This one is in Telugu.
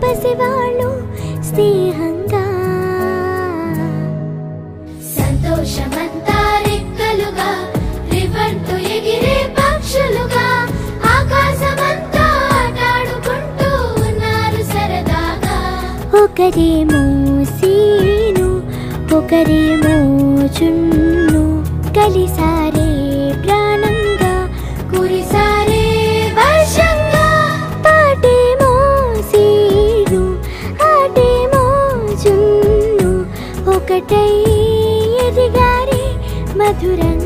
పసివాళ్ళు స్నేహంగా సంతోషమంతా రెక్కలుగా రివ్వంటూ ఎగిరే పక్షులుగా ఆకాశమంతా ఆటాడుకుంటూ ఉన్నారు సరదాగా. ఒకరేమో సీను ఒకరేమో చున్ను కలిసారే ప్రాణంగా కురిసారే వర్షంగా. పాటేమో సీను ఆటేమో చున్ను ఒకటై ఎదిగారే మధురంగా.